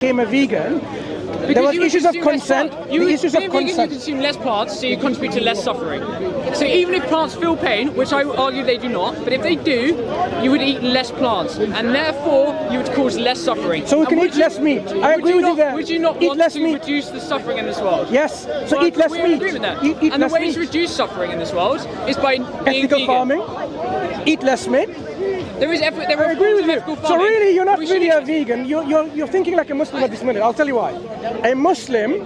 became a vegan, there was issues of consent. You consume less plants, so you contribute to less suffering. So even if plants feel pain, which I would argue they do not, but if they do, you would eat less plants, and therefore you would cause less suffering. So we can eat less meat. I agree with you there. Would you not want to reduce the suffering in this world? Yes. So eat less meat. We agree with that. And the way to reduce suffering in this world is by being ethical farming. Eat less meat. There are agree with you. So really, you're not really a vegan. You're thinking like a Muslim at this minute. I'll tell you why. A Muslim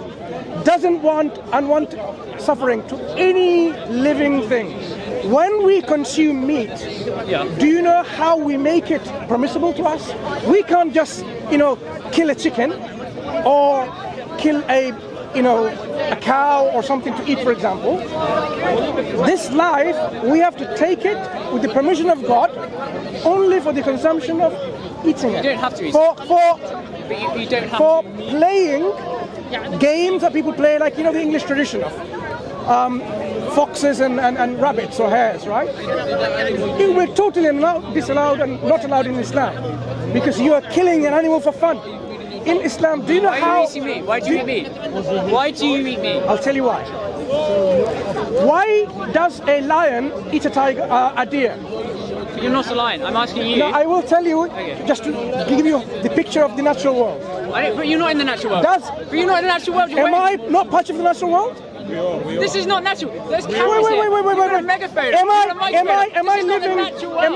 doesn't want unwanted suffering to any living thing. When we consume meat, do you know how we make it permissible to us? We can't just, kill a chicken or kill a cow or something to eat, for example. This life, we have to take it with the permission of God, only for the consumption of eating it. You don't have to eat it. You don't have for playing games that people play, like, the English tradition of foxes and rabbits or hares, right? It will totally disallowed and not allowed in Islam, because you are killing an animal for fun. In Islam, do you know how... Why do you eat meat? Why do you eat meat? I'll tell you why. Why does a lion eat a deer? You're not a lion. I'm asking you. No, I will tell you, just to give you the picture of the natural world. But you're not in the natural world. But you're not in the natural world. Am I not part of the natural world? This is not natural. There's cameras here. Wait. A megaphone. Am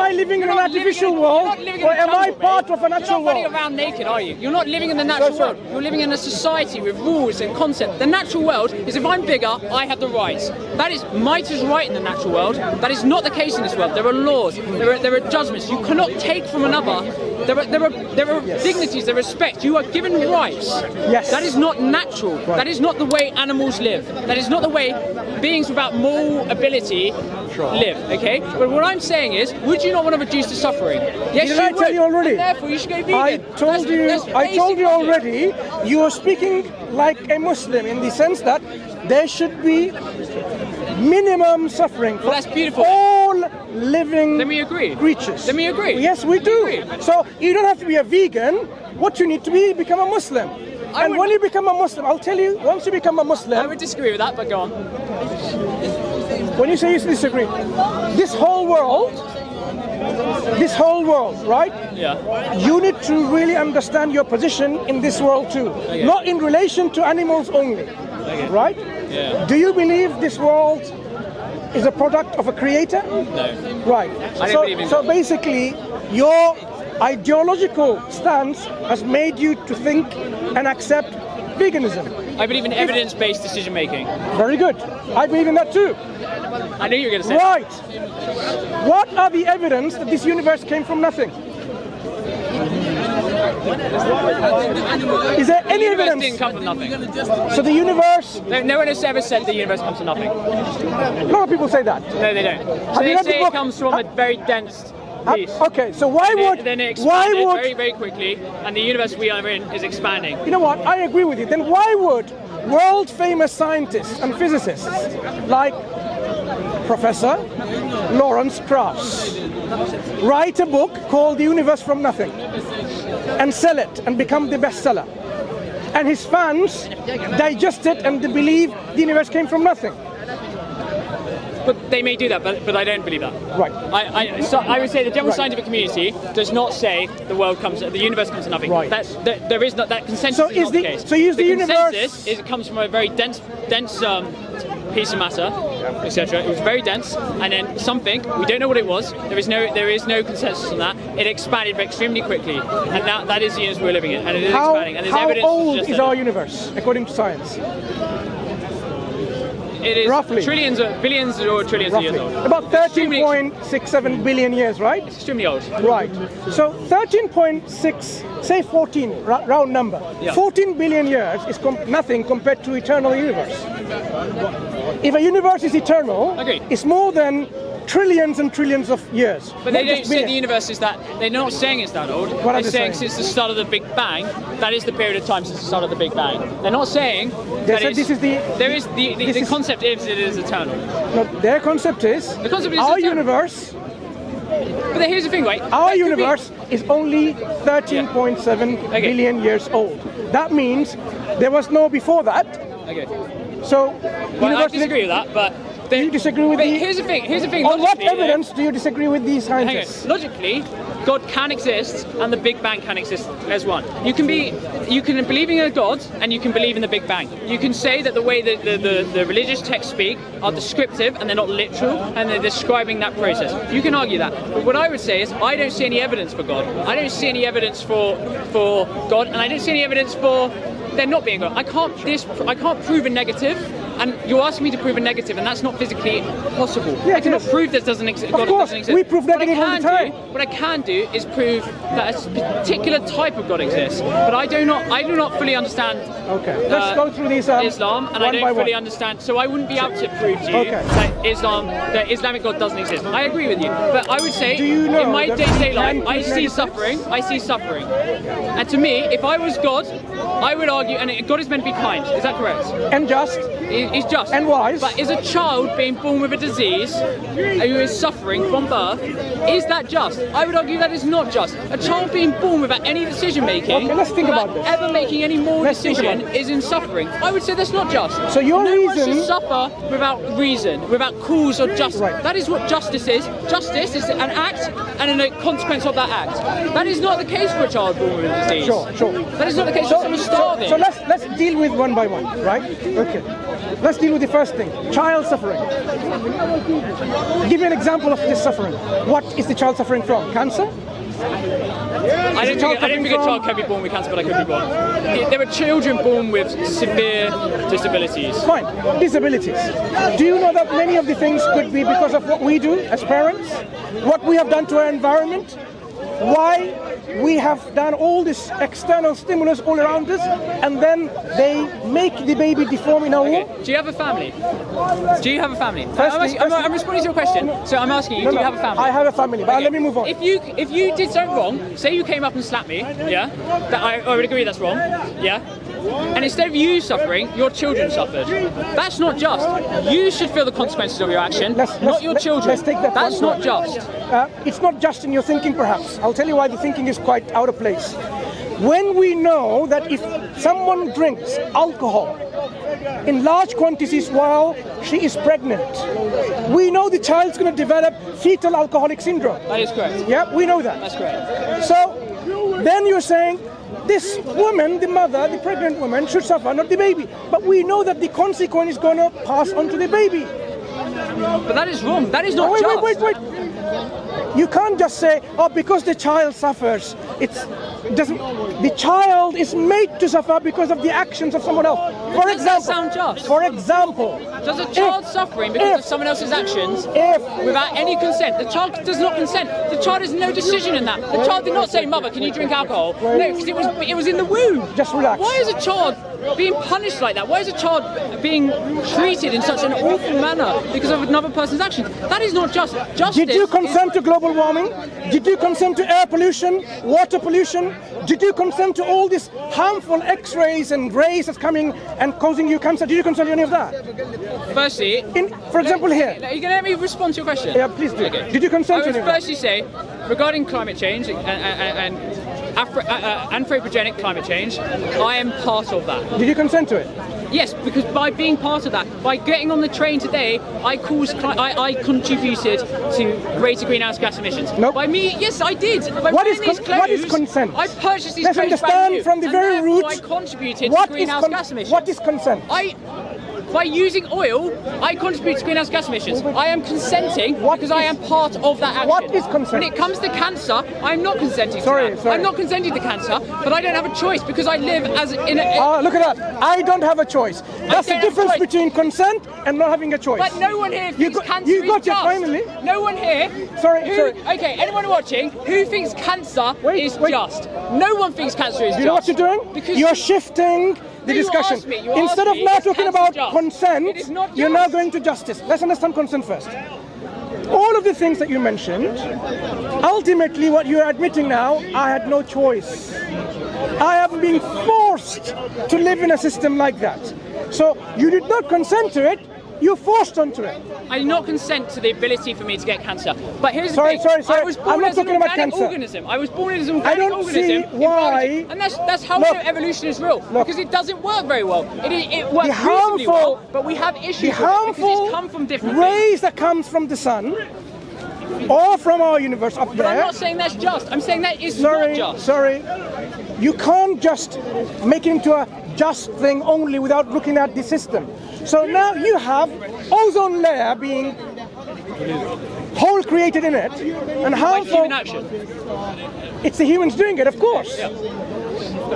I living in an artificial world, or am I part of a natural world? You're not running around naked, are you? You're not living in the natural world. You're living in a society with rules and concepts. The natural world is, if I'm bigger, I have the rights. That is, might is right in the natural world. That is not the case in this world. There are laws. There are judgments. You cannot take from another. There are dignities. There are respect. You are given rights. Yes. That is not natural. Right. That is not the way animals live. That is not the way beings without moral ability live, okay? But what I'm saying is, would you not want to reduce the suffering? Yes, Did I tell you already? And therefore, you should go vegan. I told you already, you are speaking like a Muslim in the sense that there should be minimum suffering for that's beautiful. all living Then we agree. creatures. Then we agree. Yes, we do. So you don't have to be a vegan. What you need to be, become a Muslim. And when you become a Muslim, I'll tell you, once you become a Muslim... I would disagree with that, but go on. When you say you disagree, this whole world, right? Yeah. You need to really understand your position in this world too. Okay. Not in relation to animals only, right? Yeah. Do you believe this world is a product of a creator? No. Right. I don't believe in so basically, your ideological stance has made you to think and accept veganism. I believe in evidence-based decision making. Very good. I believe in that too. I knew you were going to say right. What are the evidence that this universe came from nothing? Is there any evidence? The universe didn't come from nothing. So the universe... No one has ever said the universe comes from nothing. A lot of people say that. No, they don't. So they say it comes from a very dense piece. Okay, so why would... Then it expanded very, very quickly, and the universe we are in is expanding. You know what? I agree with you. Then why would world-famous scientists and physicists like Professor Lawrence Krauss write a book called The Universe from Nothing and sell it and become the bestseller? And his fans digest it and they believe the universe came from nothing. But they may do that, but I don't believe that. Right. I would say the general scientific community does not say the universe comes to nothing. Right. There is not that consensus. Is not the case. So use the universe. Consensus is it comes from a very dense piece of matter, etc. It was very dense, and then something we don't know what it was. There is no consensus on that. It expanded extremely quickly, and that is the universe we're living in, and it is expanding. And there's evidence. How old is our universe according to science? It is roughly billions or trillions of years old. About 13.67 billion years, right? It's extremely old. Right. So 13.6, say 14, round number. Yeah. 14 billion years is nothing compared to eternal universe. If a universe is eternal, it's more than trillions and trillions of years. But they don't say the universe is that. They're not saying it's that old. What are they're saying since the start of the Big Bang. That is the period of time since the start of the Big Bang. They're not saying that the concept is it is eternal. No, their concept is the concept is our eternal. universe But here's the thing, right? Our universe is only 13.7 billion years old. That means there was no before that. Okay. So, well, I disagree with that, but... you disagree with Here's the thing. On what evidence do you disagree with these scientists? Logically, God can exist and the Big Bang can exist as one. You can believe in a God and you can believe in the Big Bang. You can say that the way that the religious texts speak are descriptive and they're not literal and they're describing that process. You can argue that. But what I would say is I don't see any evidence for God. I don't see any evidence for God, and I don't see any evidence for there not being God. I can't prove a negative. And you're asking me to prove a negative, and that's not physically possible. Yeah, I cannot prove that God doesn't exist. We prove negative all the time. What I can do is prove that a particular type of God exists. But I do not fully understand. Okay. Let's go through these Islam, and I don't fully understand. So I wouldn't be able to prove to you that Islamic God doesn't exist. I agree with you, but I would say in my day-to-day life, I see suffering. And to me, if I was God, I would argue, and God is meant to be kind. Is that correct? And just. He's just. And wise. But is a child being born with a disease who is suffering from birth, is that just? I would argue that is not just. A child being born without any decision making, let's think about this. ever making any more decision, is in suffering. I would say that's not just. So your no reason... one should suffer without reason, without cause or justice. Right. That is what justice is. Justice is an act and a consequence of that act. That is not the case for a child born with a disease. Sure. That is not the case for someone starving. So let's deal with one by one, right? Okay. Let's deal with the first thing, child suffering. Give me an example of this suffering. What is the child suffering from? Cancer? I don't think a child can be born with cancer, but I could be born. There are children born with severe disabilities. Fine, disabilities. Do you know that many of the things could be because of what we do as parents? What we have done to our environment? Why we have done all this external stimulus all around us, and then they make the baby deform in our womb? Do you have a family? I'm responding to your question, so I'm asking you, do you have a family? I have a family, but let me move on. If you did something wrong, say you came up and slapped me, yeah? That I would agree that's wrong, yeah? And instead of you suffering, your children suffered. That's not just. You should feel the consequences of your action, not your children. Let's take that. That's not just. It's not just in your thinking, perhaps. I'll tell you why the thinking is quite out of place. When we know that if someone drinks alcohol in large quantities while she is pregnant, we know the child's going to develop fetal alcoholic syndrome. That is correct. Yeah, we know that. That's correct. So then you're saying this woman, the mother, the pregnant woman, should suffer, not the baby. But we know that the consequence is going to pass on to the baby. But that is wrong. That is not just. Wait. You can't just say, oh, because the child suffers, the child is made to suffer because of the actions of someone else. For example, that sound just? For example, does a child suffering because of someone else's actions without any consent? The child does not consent. The child has no decision in that. The child did not say, "Mother, can you drink alcohol?" No, because it was in the womb. Just relax. Why is a child being punished like that? Why is a child being treated in such an awful manner because of another person's actions? That is not just. Justice. Did you consent to global warming? Did you consent to air pollution, water pollution? Did you consent to all these harmful X-rays and rays that's coming and causing you cancer? Did you consent to any of that? Firstly, for example, here. Are you going to let me respond to your question? Yeah, please do. Okay. Did you consent to any of that? I would firstly say, regarding climate change and anthropogenic climate change, I am part of that. Did you consent to it? Yes, because by being part of that, by getting on the train today, I contributed to greater greenhouse gas emissions. Nope. By me, yes, I did. By what is consent? I purchased these Let's clothes understand from the very root. I contributed to greenhouse gas emissions. What is consent? By using oil, I contribute to greenhouse gas emissions. I am consenting because I am part of that action. What is consent? When it comes to cancer, I'm not consenting to that. I'm not consenting to cancer, but I don't have a choice because I live in a... look at that. I don't have a choice. That's the difference between consent and not having a choice. But no one here thinks cancer you got is just. It finally. No one here... Sorry. Okay, anyone watching, who thinks cancer is just? No one thinks cancer is just. You know what you're doing? Because you're shifting the discussion. Instead of now talking about consent, you're now going to justice. Let's understand consent first. All of the things that you mentioned, ultimately what you're admitting now, I had no choice. I have been forced to live in a system like that. So you did not consent to it, You're forced onto it. I do not consent to the ability for me to get cancer. But here's the Sorry, thing. sorry. I was born I'm not as an talking about organic cancer. organism. I was born as an I organic don't organism. see in why- biology. And that's how Look. I know evolution is real. Because it doesn't work very well. It works The reasonably harmful- well, but we have issues The with it because harmful it's come from different things. rays that comes from the sun or from our universe up But I'm there. not saying that's just. I'm saying that is Sorry, not just. sorry. You can't just make it into a just thing only without looking at the system. So now you have ozone layer being hole created in it and Like harmful. human action. It's the humans doing it, of course.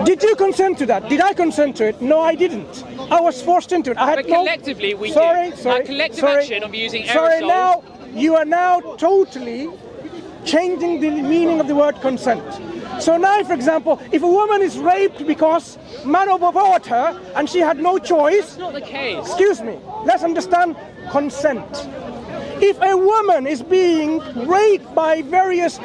Did you consent to that? Did I consent to it? No, I didn't. I was forced into it. I had But no. collectively we Sorry, do. sorry. That collective sorry, action of using Sorry, aerosols. now you are now totally changing the meaning of the word consent. So now, for example, if a woman is raped because man overpowered her and she had no choice, That's not the case. excuse me, let's understand consent. If a woman is being raped by various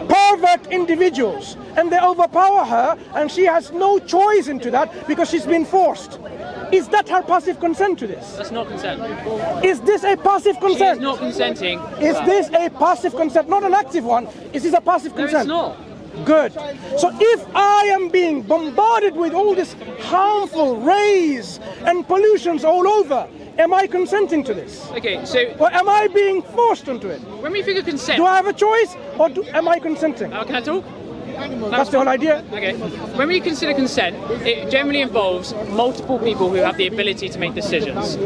pervert individuals and they overpower her and she has no choice into that because she's been forced, is that her passive consent to this? That's not consent. Is this a passive She consent? is not consenting. Is this a passive consent, not an active one? Is this a passive No, consent? it's not. Good. So if I am being bombarded with all this harmful rays and pollutions all over, am I consenting to this? Okay, so Or am I being forced into it? when we think of consent, Do I have a choice or am I consenting? can I talk? That's the whole idea. Okay. When we consider consent, it generally involves multiple people who have the ability to make decisions.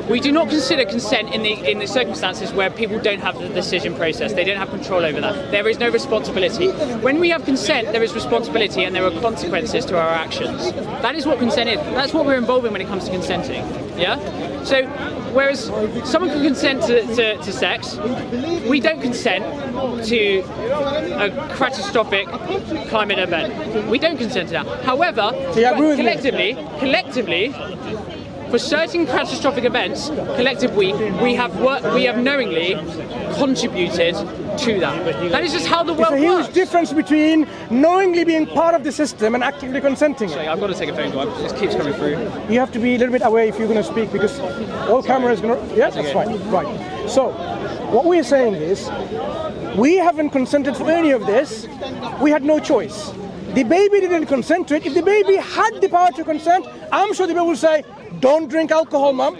We do not consider consent in the circumstances where people don't have the decision process. They don't have control over that. There is no responsibility. When we have consent, there is responsibility and there are consequences to our actions. That is what consent is. That's what we're involved in when it comes to consenting. Yeah? So, whereas someone can consent to sex, we don't consent to a catastrophic climate event. We don't consent to that. However, you agree with me? collectively, for certain catastrophic events, collectively, we have knowingly contributed to that. That is just how the There's world a huge works. difference between knowingly being part of the system and actively consenting. I've got to take a phone call. This keeps coming through. You have to be a little bit away if you're going to speak because all cameras going to. Yeah, that's fine. Right. So, what we're saying is, we haven't consented for any of this. We had no choice. The baby didn't consent to it. If the baby had the power to consent, I'm sure the baby will say, "Don't drink alcohol, mum,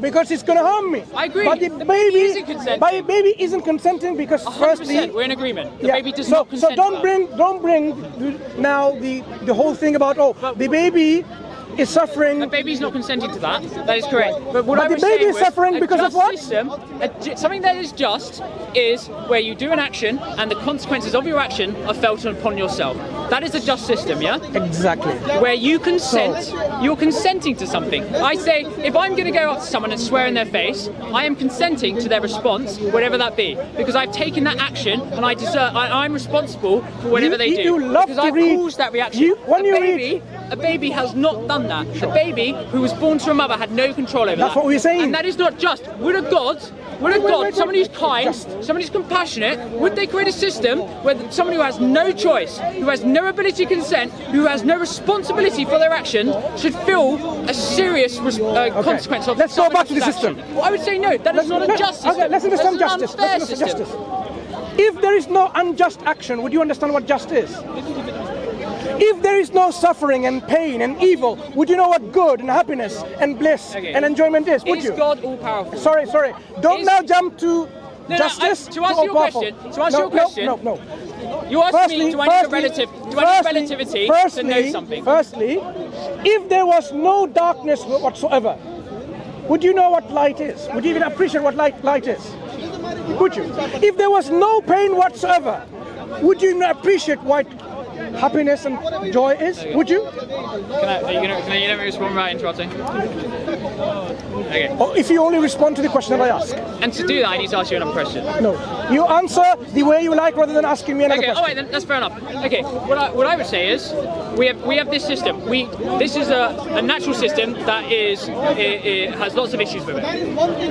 because it's going to harm me." I agree. But the isn't consenting. baby isn't consenting because 100%, firstly, we're in agreement. The yeah, baby does so, not consent. So don't to that. bring now the whole thing about the baby is suffering. The baby's not consenting to that. That is correct. But what But I the was baby saying is was suffering a because of just what? System, something that is just is where you do an action and the consequences of your action are felt upon yourself. That is a just system, yeah? Exactly. Where you consent, you're consenting to something. I say, if I'm going to go up to someone and swear in their face, I am consenting to their response, whatever that be, because I've taken that action and I'm responsible for whatever they do. You love because to I've read. caused that reaction. A baby has not done that. A baby who was born to a mother had no control over that. That's what we're saying. And that is not just. Would a God, someone who's kind, someone who's compassionate, would they create a system where someone who has no choice, who has no ability to consent, who has no responsibility for their action, should feel a serious consequence of Let's go someone back to the else's system. action? Well, I would say no, that is not a just system. Okay, let's understand That's an justice. unfair Let's understand system. justice. If there is no unjust action, would you understand what just is? If there is no suffering and pain and evil, would you know what good and happiness and bliss and enjoyment is? Would Is you? God all powerful? Sorry. Don't now jump to justice. To answer your question, No. You asked me, do I need relativity to know something? Firstly, if there was no darkness whatsoever, would you know what light is? Would you even appreciate what light is? Would you? If there was no pain whatsoever, would you not appreciate what happiness and joy is? Would you? Can you let me respond without interrupting? Okay. Or if you only respond to the question that I ask? And to do that, I need to ask you another question. No. You answer the way you like rather than asking me another Okay, question. alright, then that's fair enough. Okay, what I would say is, we have this system. This is a natural system that it has lots of issues with it.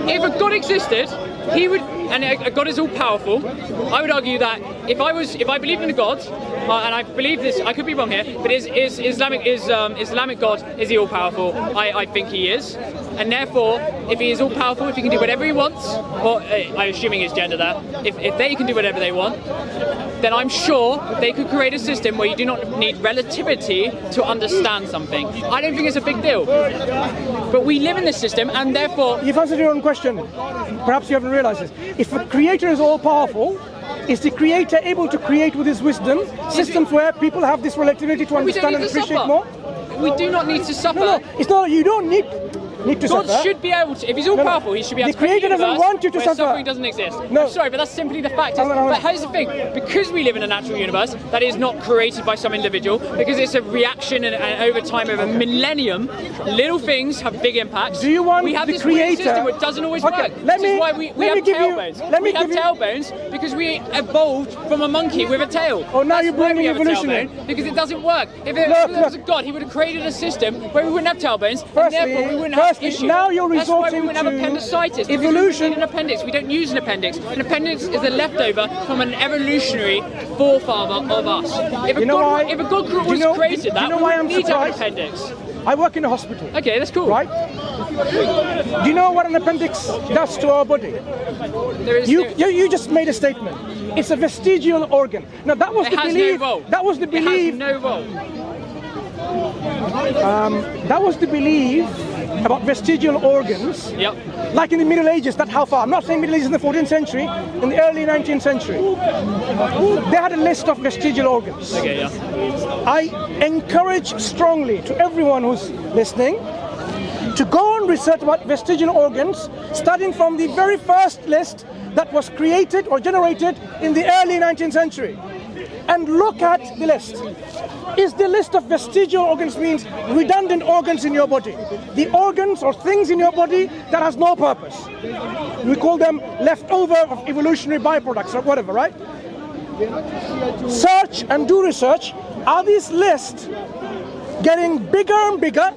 If a God existed, he would, and a God is all powerful. I would argue that if I believed in a God, and I believe believe this. I could be wrong here, but is Islamic God, is he all powerful? I think he is, and therefore, if he is all powerful, if he can do whatever he wants, or I'm assuming his gender there, if they can do whatever they want, then I'm sure they could create a system where you do not need relativity to understand something. I don't think it's a big deal, but we live in this system, and therefore you've answered your own question. Perhaps you haven't realized this. If the creator is all powerful, is the creator able to create with his wisdom systems where people have this relativity to understand and appreciate more? We do not need to suffer. No, it's not. You don't need to God suffer. should be able to. If he's all powerful, he should be able to. The creator doesn't want you to suffer. Suffering doesn't exist. No. I'm sorry, but that's simply the fact. But here's the thing: because we live in a natural universe that is not created by some individual, because it's a reaction and over time, over millennium, little things have big impacts. Do you want we have the this creator? weird system which doesn't always work. This is why we have tailbones. We have tailbones because we evolved from a monkey with a tail. Oh, now you're bringing evolution because it doesn't work. If there was a God, he would have created a system where we wouldn't have tailbones, and therefore we wouldn't have issues. Now you're resorting we wouldn't have appendicitis. Evolution. We need an appendix. We don't use an appendix. An appendix is a leftover from an evolutionary forefather of us. If a God was created that, we wouldn't need to have an appendix. I work in a hospital. Okay, that's cool. Right? Do you know what an appendix does to our body? You just made a statement. It's a vestigial organ. Now that was the belief. No role. That was the belief. It has no role. That was the belief about vestigial organs. Yep. Like in the Middle Ages, that's how far. I'm not saying Middle Ages in the 14th century, in the early 19th century. They had a list of vestigial organs. Okay, yeah. I encourage strongly to everyone who's listening to go and research about vestigial organs, starting from the very first list that was created or generated in the early 19th century. And look at the list. Is the list of vestigial organs means redundant organs in your body. The organs or things in your body that has no purpose. We call them leftover of evolutionary byproducts or whatever, right? Search and do research. Are these lists getting bigger and bigger?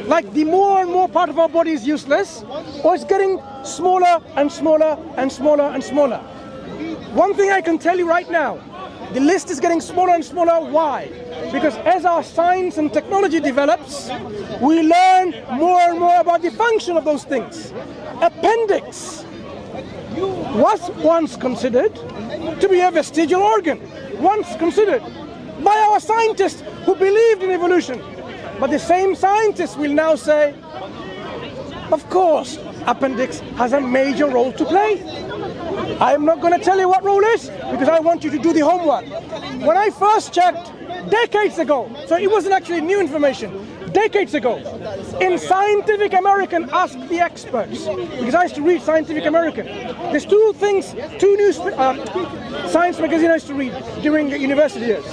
Like the more and more part of our body is useless? Or it's getting smaller and smaller and smaller and smaller? One thing I can tell you right now, the list is getting smaller and smaller. Why? Because as our science and technology develops, we learn more and more about the function of those things. Appendix was once considered to be a vestigial organ, once considered by our scientists who believed in evolution. But the same scientists will now say, of course, appendix has a major role to play. I'm not going to tell you what role is because I want you to do the homework. When I first checked decades ago, so it wasn't actually new information, decades ago, in Scientific American, Ask the Experts, because I used to read Scientific American. There's two news science magazines I used to read during the university years.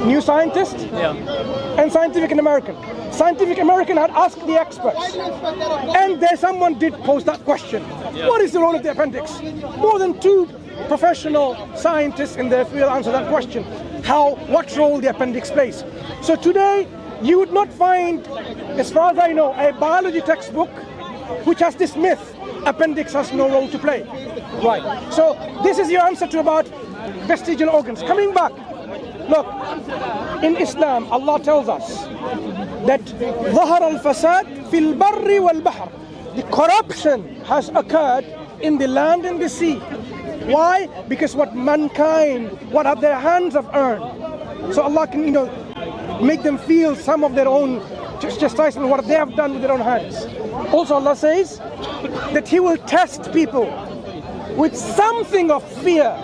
New Scientist and Scientific American. Scientific American had asked the experts, and there someone did pose that question. What is the role of the appendix? More than 2 professional scientists in their field answer that question. What role the appendix plays. So today, you would not find, as far as I know, a biology textbook which has this myth, appendix has no role to play. Right, so this is your answer to about vestigial organs. Coming back, look, in Islam, Allah tells us that ظهر الفساد في البر والبحر. The corruption has occurred in the land and the sea. Why? Because what their hands have earned. So Allah can, make them feel some of their own chastisement, what they have done with their own hands. Also Allah says that He will test people with something of fear,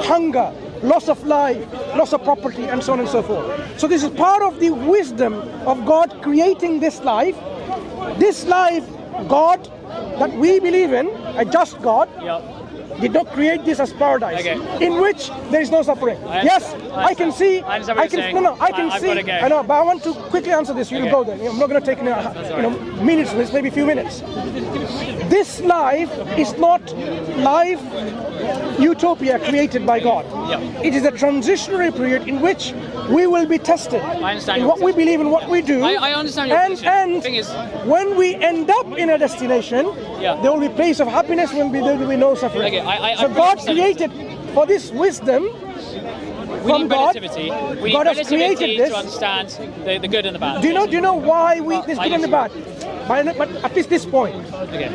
hunger, loss of life, loss of property, and so on and so forth. So this is part of the wisdom of God creating this life. This life, God, that we believe in, a just God, did not create this as paradise, in which there is no suffering. I can see. I know, but I want to quickly answer this. You will go there. I'm not going to take minutes. Maybe a few minutes. This life is not life utopia created by God. It is a transitionary period in which we will be tested in what we believe and what we do. I understand your position. And the thing is, when we end up in a destination, there will be a place of happiness when there will be no suffering. So God created for this wisdom We from need God. relativity. We God need has created relativity this. to understand the good and the bad. Do you know why there's good and the bad? But at least this point, Okay.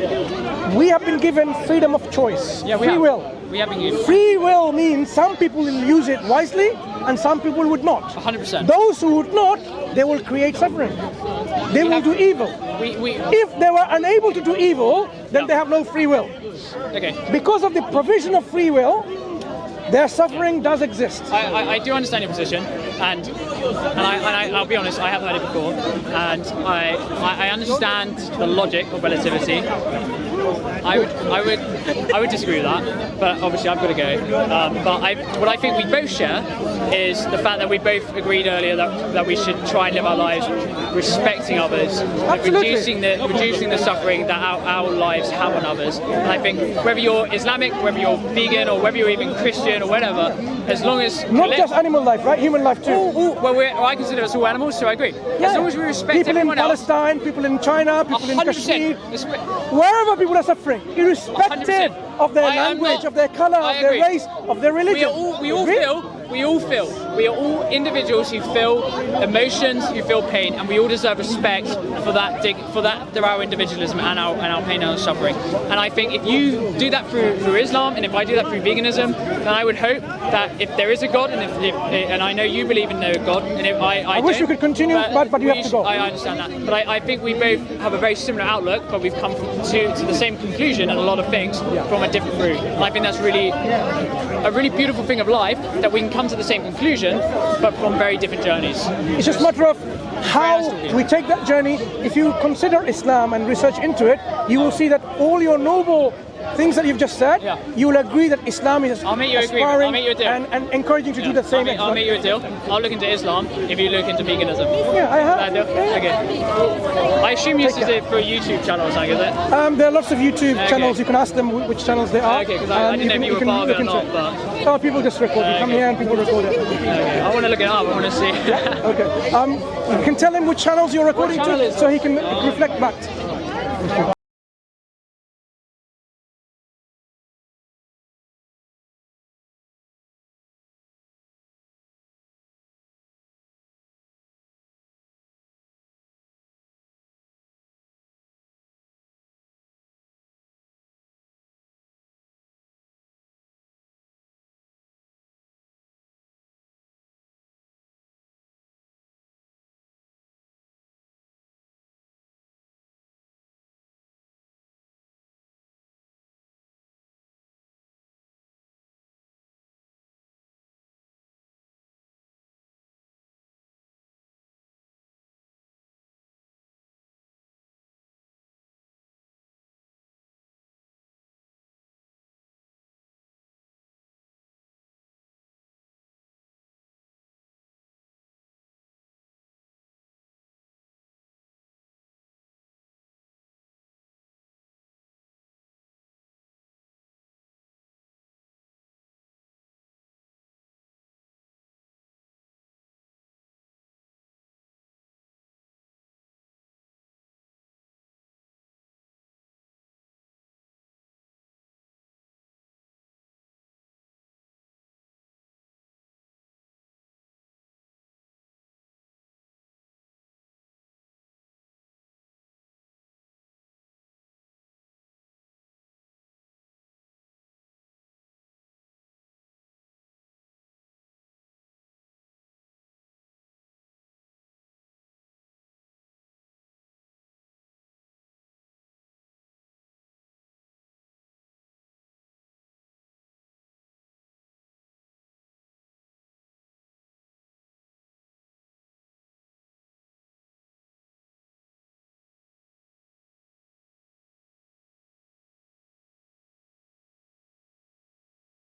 we have been given freedom of choice, Yeah, free will. We have been given Free will means some people will use it wisely and some people would not. 100%. Those who would not, they will create suffering. They will do evil. If they were unable to do evil, then they have no free will. Okay. Because of the provision of free will, their suffering does exist. I do understand your position, and I'll be honest, I have heard it before, and I understand the logic of relativity. I would disagree with that, but obviously I've got to go. But what I think we both share is the fact that we both agreed earlier that we should try and live our lives respecting others, reducing the suffering that our lives have on others. And I think whether you're Islamic, whether you're vegan, or whether you're even Christian or whatever, as long as not just animal life, right? Human life too. Well, I consider us all animals, so I agree. Yeah. As long as we respect people everyone in Palestine, people in China, people in 100%. Kashmir, wherever people are suffering, irrespective 100%. of their language, of their color, of their race, of their religion. We are all individuals who feel emotions, who feel pain, and we all deserve respect for our individualism and our pain and our suffering. And I think if you do that through Islam, and if I do that through veganism, then I would hope that if there is a God, and I know you believe in no God, and if I wish you could continue, but you have to go. I understand that, but I think we both have a very similar outlook, but we've come to the same conclusion on a lot of things from a different route. And I think that's really a really beautiful thing of life, that we can come to the same conclusion, but from very different journeys. It's just a matter of how we take that journey. If you consider Islam and research into it, you will see that all your noble things that you've just said, you will agree that Islam is aspiring and encouraging you to do the same. I'll make you a deal. I'll look into Islam if you look into veganism. Yeah, I have. Okay. I assume you use it for a YouTube channel or something, is it? There are lots of YouTube channels. You can ask them which channels they are. Okay, because I didn't know if you were part of it or not. But people just record. You come here and people record it. Okay. I want to look it up. I want to see. Okay. You can tell him which channels you're recording to, so he can reflect back.